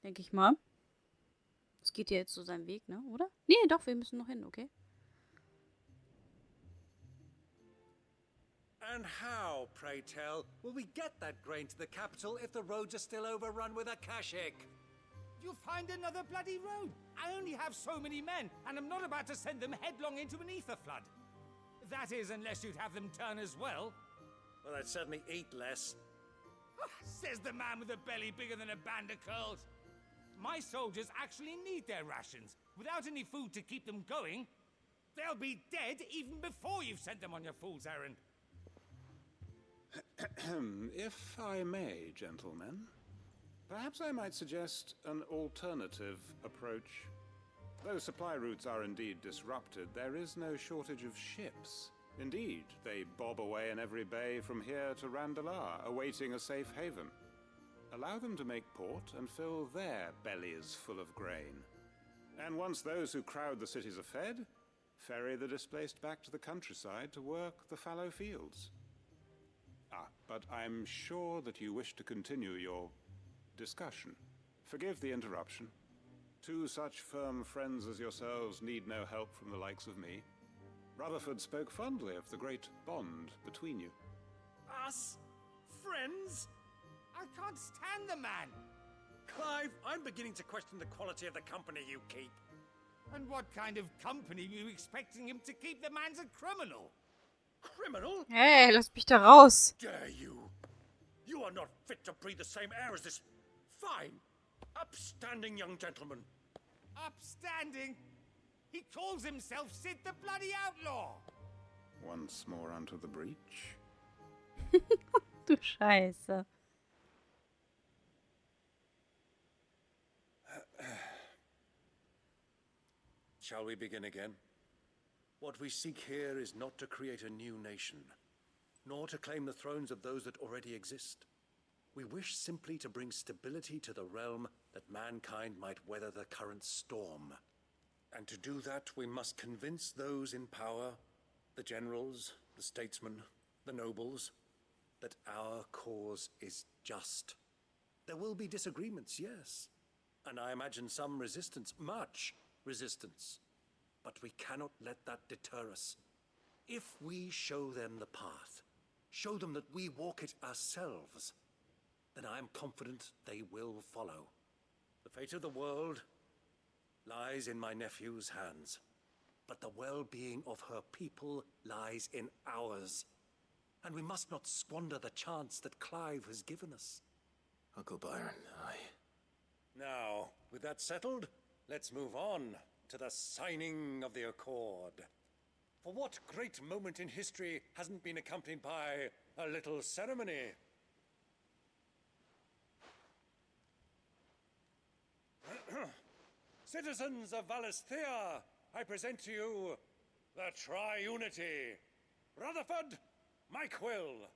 Denke ich mal. Es geht ja jetzt so seinen Weg, ne? Oder? Nee, doch, wir müssen noch hin, okay? And how, pray tell, will we get that grain to the capital if the roads are still overrun with akashic? You'll find another bloody road. I only have so many men, and I'm not about to send them headlong into an ether flood. That is, unless you'd have them turn as well. Well, I'd certainly eat less. Says the man with a belly bigger than a band of curls. My soldiers actually need their rations. Without any food to keep them going, they'll be dead even before you've sent them on your fool's errand. If I may, gentlemen, perhaps I might suggest an alternative approach. Though supply routes are indeed disrupted, there is no shortage of ships. Indeed, they bob away in every bay from here to Randalar, awaiting a safe haven. Allow them to make port and fill their bellies full of grain. And once those who crowd the cities are fed, ferry the displaced back to the countryside to work the fallow fields. But I'm sure that you wish to continue your discussion. Forgive the interruption. Two such firm friends as yourselves need no help from the likes of me. Rutherford spoke fondly of the great bond between you. Us? Friends? I can't stand the man. Clive, I'm beginning to question the quality of the company you keep. And what kind of company are you expecting him to keep? The man's a criminal. Criminal? Hey, lass mich da raus. Dare you? You are not fit to breathe the same air as this fine, upstanding young gentleman. Upstanding? He calls himself Sid the Bloody Outlaw. Once more onto the breach. Du Scheiße. Shall we begin again? What we seek here is not to create a new nation, nor to claim the thrones of those that already exist. We wish simply to bring stability to the realm that mankind might weather the current storm. And to do that, we must convince those in power, the generals, the statesmen, the nobles, that our cause is just. There will be disagreements, yes, and I imagine some resistance, much resistance. But we cannot let that deter us. If we show them the path, show them that we walk it ourselves, then I am confident they will follow. The fate of the world lies in my nephew's hands, but the well-being of her people lies in ours. And we must not squander the chance that Clive has given us. Uncle Byron, Now, with that settled, let's move on to the signing of the accord. For what great moment in history hasn't been accompanied by a little ceremony? Citizens of Valisthea, I present to you the Triunity. Rutherford, my quill.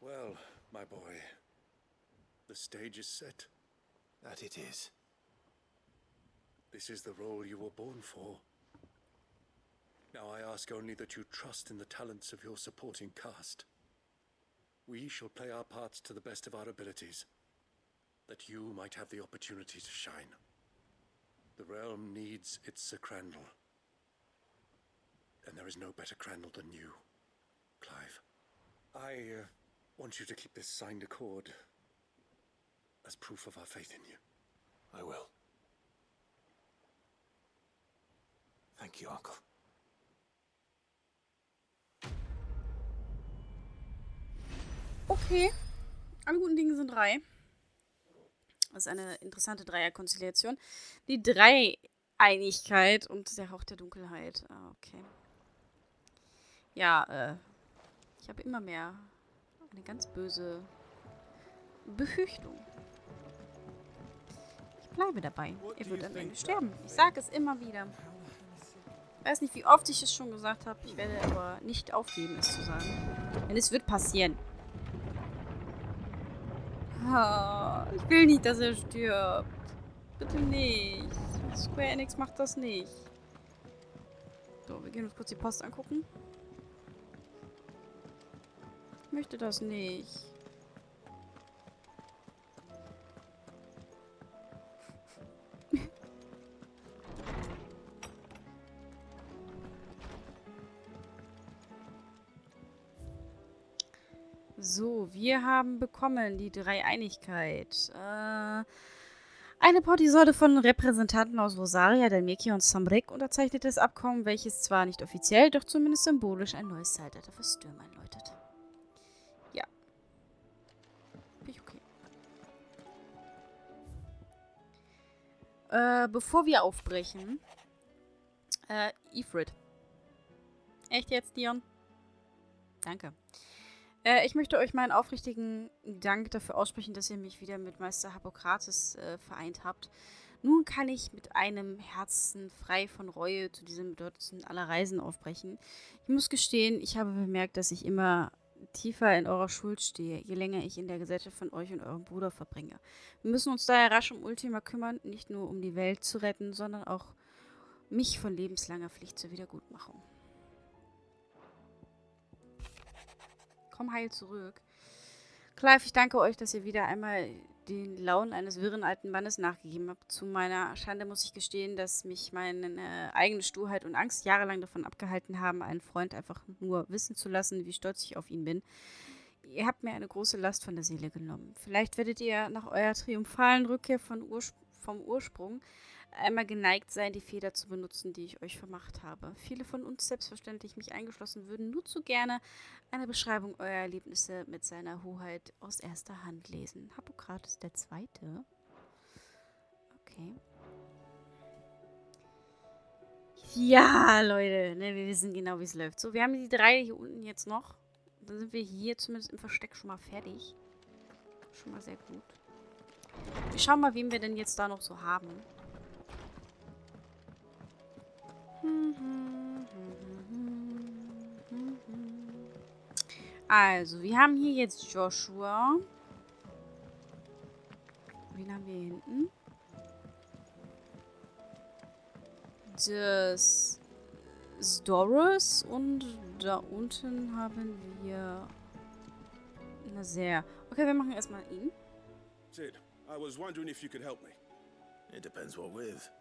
Well, my boy, the stage is set. that it is. This is the role you were born for. Now I ask only that you trust in the talents of your supporting cast. We shall play our parts to the best of our abilities, that you might have the opportunity to shine. The realm needs its Sir Crandall, and there is no better Crandall than you, Clive. I want you to keep this signed accord as proof of our faith in you. I will. Thank you, Uncle. Okay. Alle guten Dinge sind drei. Das ist eine interessante Dreierkonstellation. Die Dreieinigkeit und der Hauch der Dunkelheit. Ah, okay. Ja, ich habe immer mehr eine ganz böse Befürchtung. Ich bleibe dabei. Er wird am Ende sterben. Ich sage es immer wieder. Ich weiß nicht, wie oft ich es schon gesagt habe. Ich werde aber nicht aufgeben, es zu sagen. Denn es wird passieren. Ich will nicht, dass er stirbt. Bitte nicht. Square Enix macht das nicht. So, wir gehen uns kurz die Post angucken. Ich möchte das nicht. So, wir haben bekommen die Dreieinigkeit. Eine Portisorte von Repräsentanten aus Rosaria, Dalmekia und Samrik unterzeichnet das Abkommen, welches zwar nicht offiziell, doch zumindest symbolisch ein neues Zeitalter für Stürme einläutet. Ja. Bin ich okay. Bevor wir aufbrechen. Ifrit. Echt jetzt, Dion? Danke. Ich möchte euch meinen aufrichtigen Dank dafür aussprechen, dass ihr mich wieder mit Meister Hippokrates vereint habt. Nun kann ich mit einem Herzen frei von Reue zu diesem bedeutendsten aller Reisen aufbrechen. Ich muss gestehen, ich habe bemerkt, dass ich immer tiefer in eurer Schuld stehe, je länger ich in der Gesellschaft von euch und eurem Bruder verbringe. Wir müssen uns daher rasch um Ultima kümmern, nicht nur um die Welt zu retten, sondern auch mich von lebenslanger Pflicht zur Wiedergutmachung. Komm heil zurück. Clive, ich danke euch, dass ihr wieder einmal den Launen eines wirren alten Mannes nachgegeben habt. Zu meiner Schande muss ich gestehen, dass mich meine eigene Sturheit und Angst jahrelang davon abgehalten haben, einen Freund einfach nur wissen zu lassen, wie stolz ich auf ihn bin. Ihr habt mir eine große Last von der Seele genommen. Vielleicht werdet ihr nach eurer triumphalen Rückkehr vom Ursprung einmal geneigt sein, die Feder zu benutzen, die ich euch vermacht habe. Viele von uns, selbstverständlich mich eingeschlossen, würden nur zu gerne eine Beschreibung eurer Erlebnisse mit seiner Hoheit aus erster Hand lesen. Hippokrates der Zweite. Okay. Ja, Leute, ne, wir wissen genau, wie es läuft. So, wir haben die 3 hier unten jetzt noch. Dann sind wir hier zumindest im Versteck schon mal fertig. Schon mal sehr gut. Wir schauen mal, wen wir denn jetzt da noch so haben. Also, wir haben hier jetzt Joshua. Wen haben wir hier hinten? Das ist Doris und da unten haben wir na sehr. Okay, wir machen erstmal ihn. Sid, I was wondering if you could help me. It depends what with.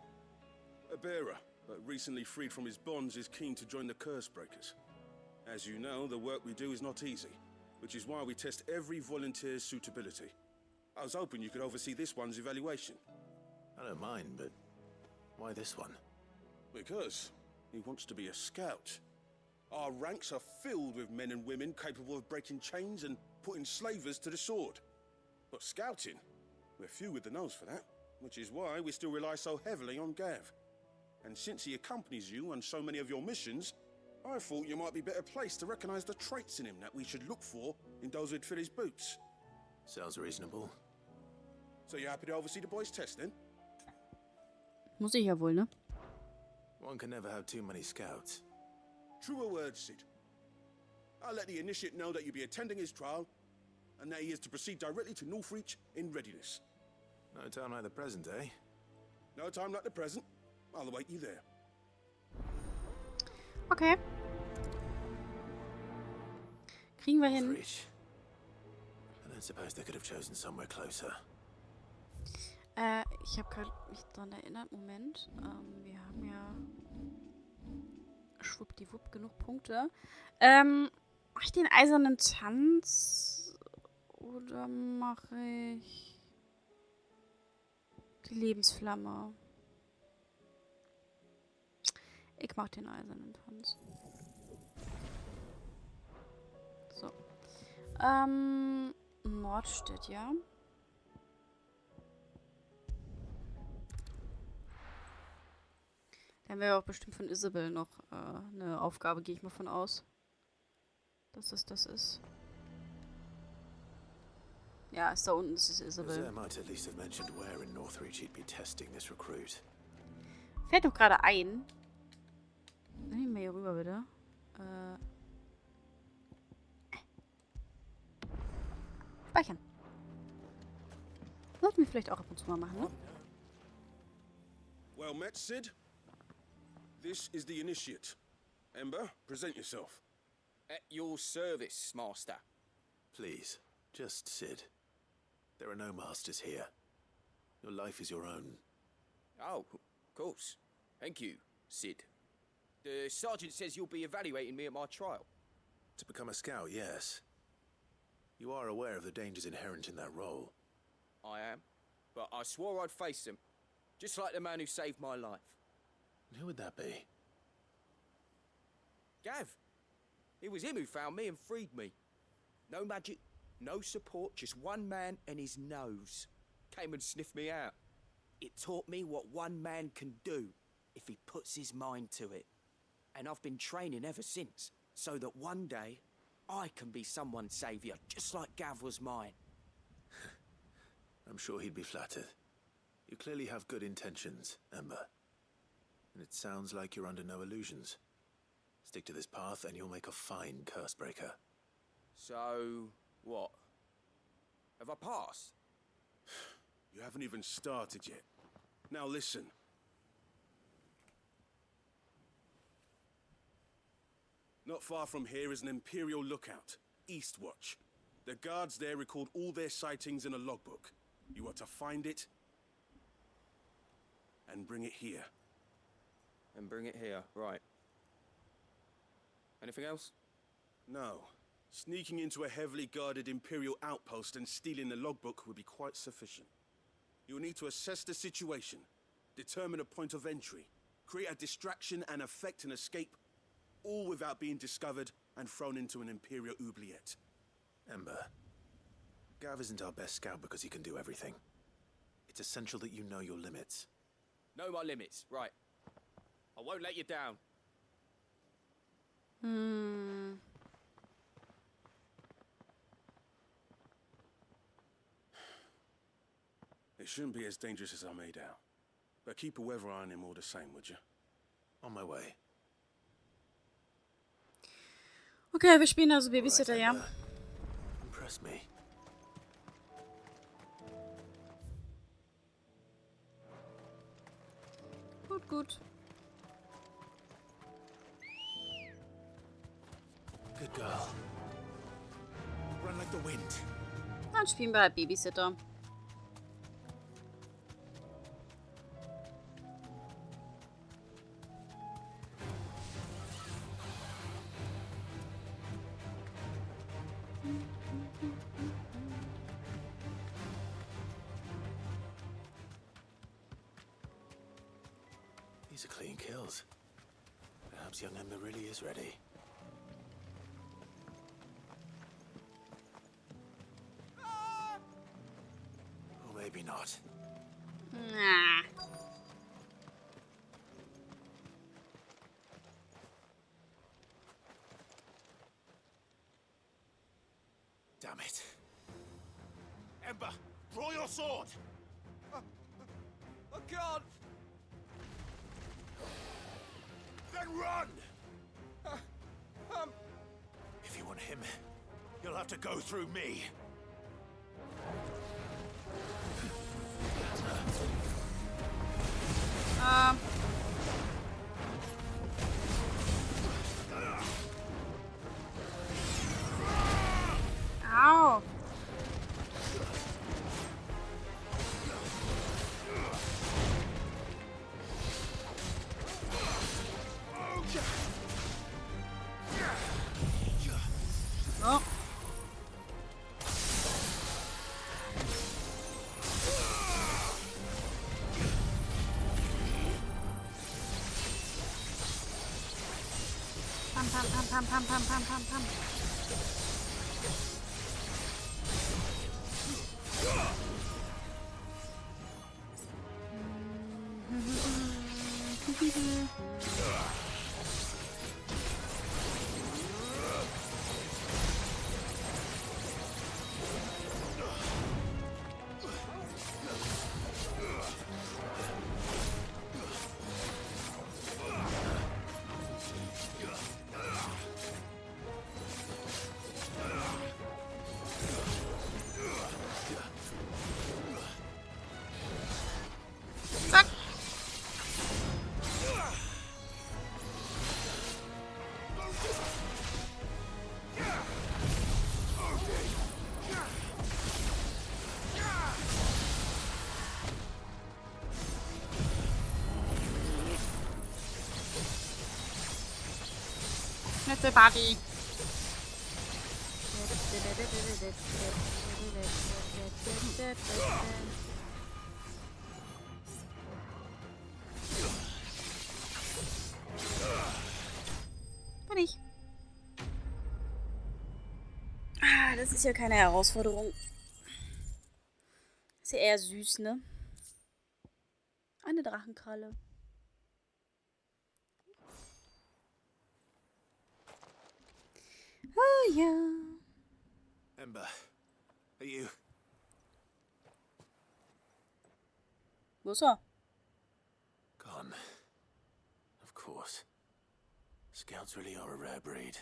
A bearer, but recently freed from his bonds, is keen to join the Curse Breakers. As you know, the work we do is not easy, which is why we test every volunteer's suitability. I was hoping you could oversee this one's evaluation. I don't mind, but why this one? Because he wants to be a scout. Our ranks are filled with men and women capable of breaking chains and putting slavers to the sword. But scouting, we're few with the nose for that, which is why we still rely so heavily on Gav. And since he accompanies you on so many of your missions, I thought you might be better placed to recognize the traits in him that we should look for in those who'd fill his boots. Sounds reasonable. So you happy to oversee the boys' test, then? Muss ich ja wohl, ne? One can never have too many scouts. Truer words, Sid. I'll let the initiate know that you'll be attending his trial, and that he is to proceed directly to Northreach in readiness. No time like the present, eh? No time like the present. I'll await you there. Okay. Kriegen wir hin. Northreach. I don't suppose they could have chosen somewhere closer. Ich habe gerade mich daran erinnert. Moment. Wir haben ja schwuppdiwupp genug Punkte. Mache ich den eisernen Tanz oder mache ich die Lebensflamme? Ich mache den eisernen Tanz. So. Nordstedt, ja. Dann wäre auch bestimmt von Isabel noch eine Aufgabe, gehe ich mal von aus. Dass das ist. Ja, ist da unten, das ist Isabel. There might at least have mentioned where in Northreach he'd be testing this recruit. Fällt doch gerade ein. Nehmen wir hier rüber, bitte. Speichern. Sollten wir vielleicht auch ab und zu mal machen, ne? Well met, Sid. This is the initiate. Ember, present yourself. At your service, master. Please, just Sid. There are no masters here. Your life is your own. Oh, of course. Thank you, Sid. The sergeant says you'll be evaluating me at my trial. To become a scout, yes. You are aware of the dangers inherent in that role. I am. But I swore I'd face them. Just like the man who saved my life. And who would that be? Gav. It was him who found me and freed me. No magic, no support, just one man and his nose. Came and sniffed me out. It taught me what one man can do if he puts his mind to it. And I've been training ever since, so that one day I can be someone's saviour, just like Gav was mine. I'm sure he'd be flattered. You clearly have good intentions, Ember. And it sounds like you're under no illusions. Stick to this path and you'll make a fine curse breaker. So, what? Have I passed? You haven't even started yet. Now listen. Not far from here is an Imperial lookout, Eastwatch. The guards there record all their sightings in a logbook. You are to find it and bring it here. And bring it here, right. Anything else? No. Sneaking into a heavily guarded Imperial outpost and stealing the logbook would be quite sufficient. You'll need to assess the situation, determine a point of entry, create a distraction and effect an escape, all without being discovered and thrown into an Imperial oubliette. Ember, Gav isn't our best scout because he can do everything. It's essential that you know your limits. Know my limits, right. I won't let you down. It shouldn't be as dangerous as I made out. But keep a weather eye on him all the same, would you? On my way. Okay, wir spielen also Babysitter, ja. Ember. Impress me. Gut, gut. Good girl. Run like the wind. Dann spielen wir halt Babysitter. These are clean kills. Perhaps young Ember really is ready. Or maybe not. Nah. Damn it. Ember, draw your sword! I can't! Then run! If you want him, you'll have to go through me. Au. Oh. Pam, pam, pam, pam, pam, pam, pam, pam, pam. Zack. Schnitzelparty. Kann ich. Ah, das ist ja keine Herausforderung. Ist ja eher süß, ne? Eine Drachenkralle. Ah, ja. Ember, are you? Wo ist er? Gone. Of course. Scouts really are a rare breed.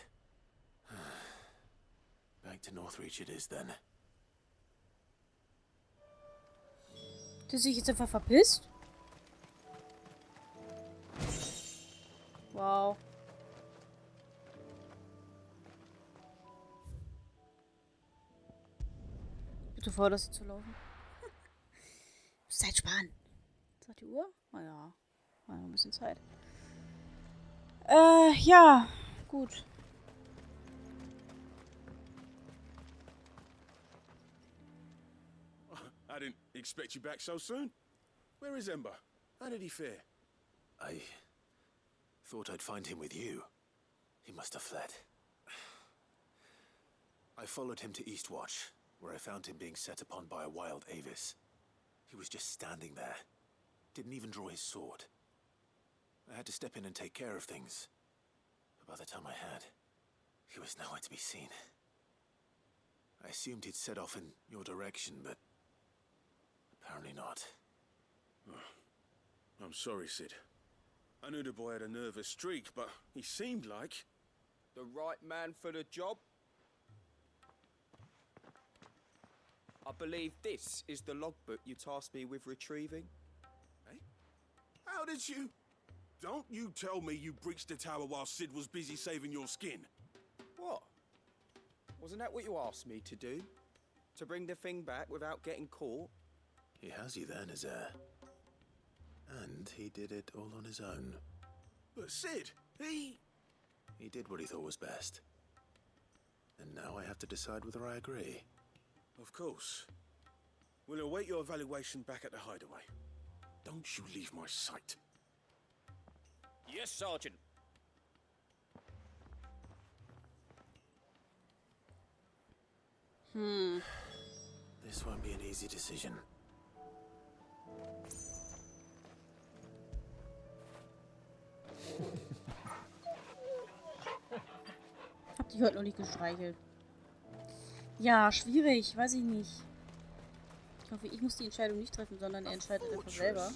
Back to Northreach it is then. Hat er sich jetzt einfach verpisst? Wow. Bitte vor, das zu laufen. Zeit sparen. Sagt die Uhr? Oh ja. Noch ein bisschen Zeit. Ja. Gut. I didn't expect you back so soon. Where is Ember? How did he fare? I thought I'd find him with you. He must have fled. I followed him to Eastwatch, where I found him being set upon by a wild Avis. He was just standing there. Didn't even draw his sword. I had to step in and take care of things. But by the time I had, he was nowhere to be seen. I assumed he'd set off in your direction, but apparently not. I'm sorry, Sid. I knew the boy had a nervous streak, but he seemed like... The right man for the job? I believe this is the logbook you tasked me with retrieving. Eh? How did you... Don't you tell me you breached the tower while Sid was busy saving your skin. What? Wasn't that what you asked me to do? To bring the thing back without getting caught? He has you then as heir. And he did it all on his own. But Sid, he... He did what he thought was best. And now I have to decide whether I agree. Of course. We'll await your evaluation back at the hideaway. Don't you leave my sight. Yes, Sergeant. This won't be an easy decision. Hab dich heute noch nicht gestreichelt. Ja, schwierig, weiß ich nicht. Ich hoffe, ich muss die Entscheidung nicht treffen, sondern er entscheidet einfach selber.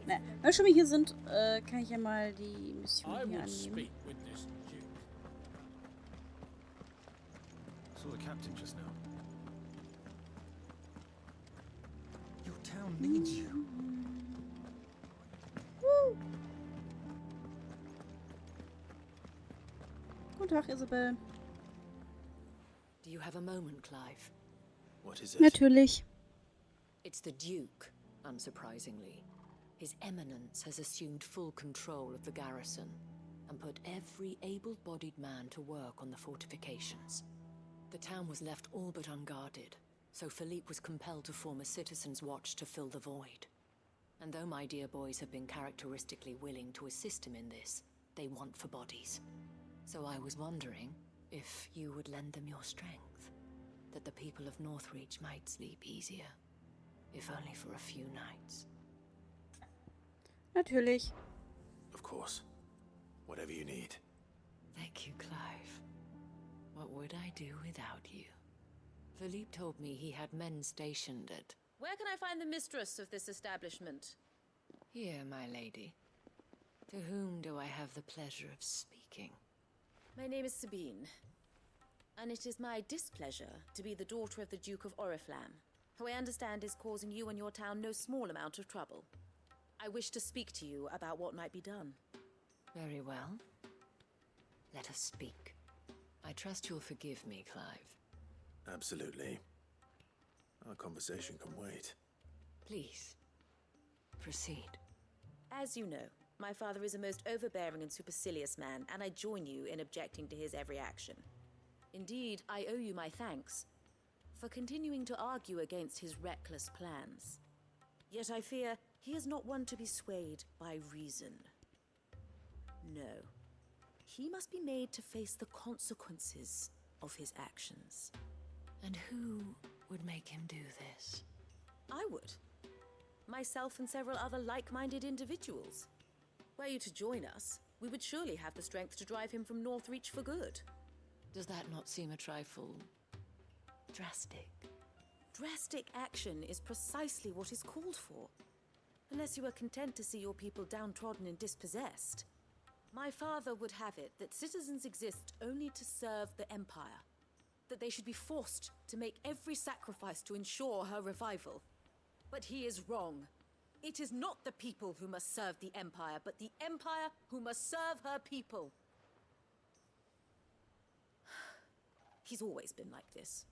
Na, wenn wir schon mal hier sind, kann ich ja mal die Mission hier annehmen. Saw the captain just now. Your town needs you. Guten Tag, Isabel. Do you have a moment, Clive? What is it? Natürlich. It's the Duke, unsurprisingly. His Eminence has assumed full control of the garrison and put every able-bodied man to work on the fortifications. The town was left all but unguarded, so Philippe was compelled to form a citizens' watch to fill the void. And though my dear boys have been characteristically willing to assist him in this, they want for bodies. So I was wondering if you would lend them your strength, that the people of Northreach might sleep easier, if only for a few nights. Natürlich. Of course. Whatever you need. Thank you, Clive. What would I do without you? Philippe told me he had men stationed at... Where can I find the mistress of this establishment? Here, my lady. To whom do I have the pleasure of speaking? My name is Sabine, and it is my displeasure to be the daughter of the Duke of Oriflamme, who I understand is causing you and your town no small amount of trouble. I wish to speak to you about what might be done. Very well. Let us speak. I trust you'll forgive me, Clive. Absolutely. Our conversation can wait. Please, proceed. As you know, my father is a most overbearing and supercilious man, and I join you in objecting to his every action. Indeed, I owe you my thanks for continuing to argue against his reckless plans. Yet I fear he is not one to be swayed by reason. No. He must be made to face the consequences of his actions. And who would make him do this? I would. Myself and several other like-minded individuals. Were you to join us, we would surely have the strength to drive him from Northreach for good. Does that not seem a trifle drastic? Drastic action is precisely what is called for. Unless you are content to see your people downtrodden and dispossessed. My father would have it that citizens exist only to serve the Empire. That they should be forced to make every sacrifice to ensure her revival. But he is wrong. It is not the people who must serve the Empire, but the Empire who must serve her people. He's always been like this.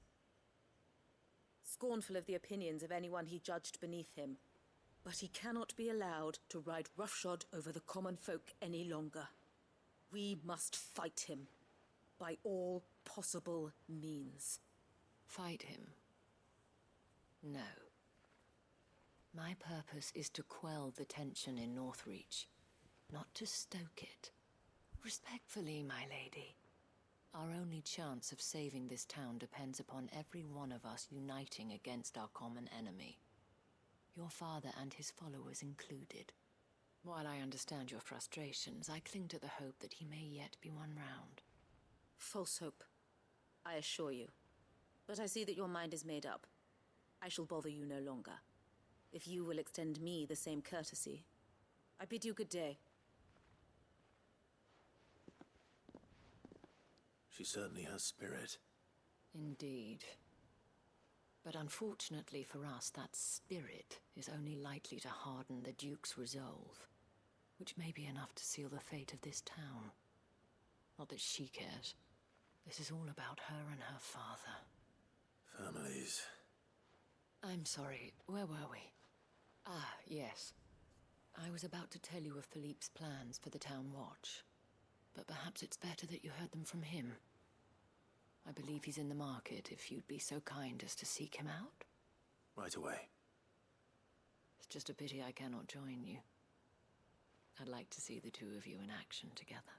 Scornful of the opinions of anyone he judged beneath him. But he cannot be allowed to ride roughshod over the common folk any longer. We must fight him by all possible means. Fight him? No. My purpose is to quell the tension in Northreach, not to stoke it. Respectfully, my lady. Our only chance of saving this town depends upon every one of us uniting against our common enemy. Your father and his followers included. While I understand your frustrations, I cling to the hope that he may yet be won round. False hope, I assure you. But I see that your mind is made up. I shall bother you no longer. If you will extend me the same courtesy, I bid you good day. She certainly has spirit. Indeed. But unfortunately for us, that spirit is only likely to harden the Duke's resolve, which may be enough to seal the fate of this town. Not that she cares. This is all about her and her father. Families. I'm sorry, where were we? Ah, yes. I was about to tell you of Philippe's plans for the town watch, but perhaps it's better that you heard them from him. I believe he's in the market, if you'd be so kind as to seek him out. Right away. It's just a pity I cannot join you. I'd like to see the two of you in action together.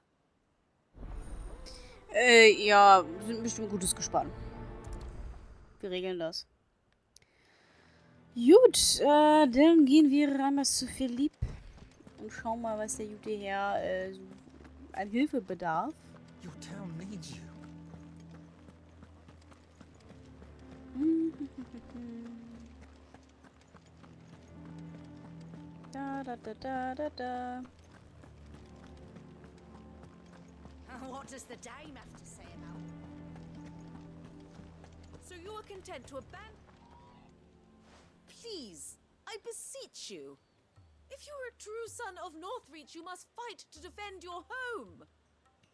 Ja, wir sind bestimmt ein gutes Gespann. Wir regeln das. Gut, dann gehen wir einmal zu Philipp und schauen mal, was der gute Herr so an Hilfe bedarf. Your town needs you. Da, da, da, da, da, da. What does the dame have to say about it? So you are content to abandon... Please, I beseech you. If you are a true son of Northreach, you must fight to defend your home.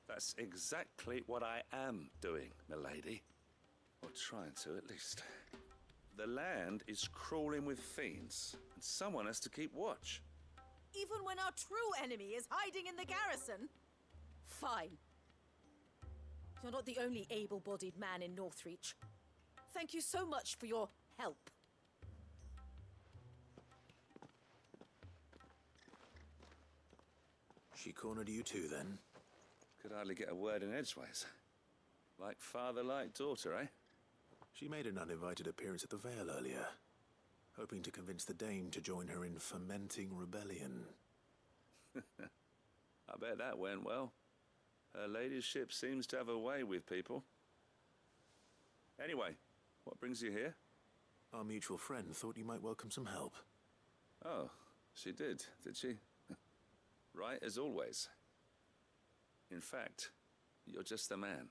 That's exactly what I am doing, milady. Or trying to, at least. The land is crawling with fiends, and someone has to keep watch. Even when our true enemy is hiding in the garrison? Fine. You're not the only able-bodied man in Northreach. Thank you so much for your help. She cornered you too, then? Could hardly get a word in edgeways. Like father, like daughter, eh? She made an uninvited appearance at the Vale earlier, hoping to convince the Dame to join her in fomenting rebellion. I bet that went well. Her ladyship seems to have a way with people. Anyway, what brings you here? Our mutual friend thought you might welcome some help. Oh, she did she? Right as always. In fact, you're just the man.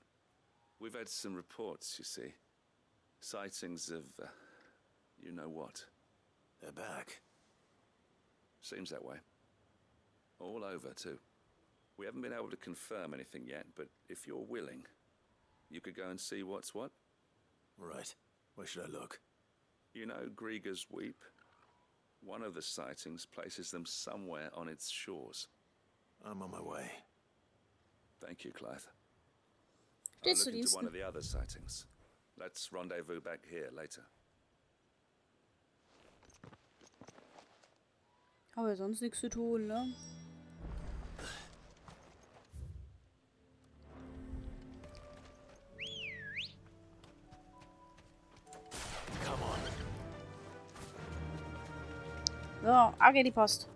We've had some reports, you see. Sightings of, you know what. They're back. Seems that way. All over, too. We haven't been able to confirm anything yet, but if you're willing, you could go and see what's what. Right. Where should I look? You know Grieger's Weep? One of the sightings places them somewhere on its shores. I'm on my way. Thank you, Clive. I'll Stets zu look into one Diensten. of the other sightings. Let's rendezvous back here later. Habe ja sonst nichts zu tun, ne? Come on. So, ab geht die Post.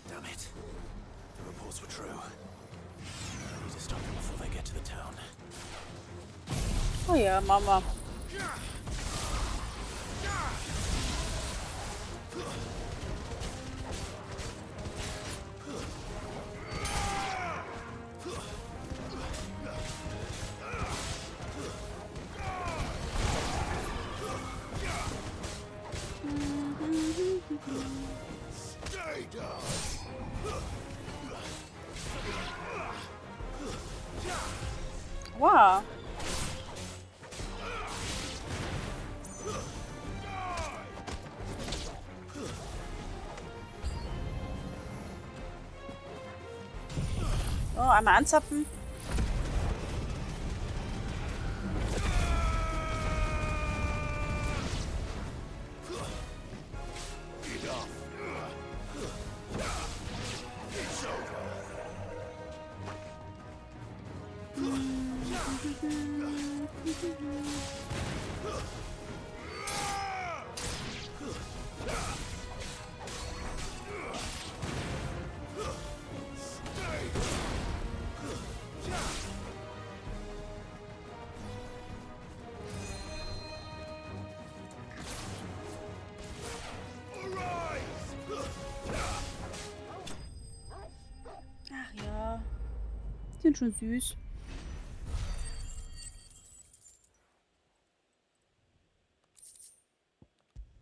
Damn it. The reports were true. I need to stop them before they get to the town. Oh ja, Mama. Wow. So, einmal anzapfen. Ach ja, die sind schon süß.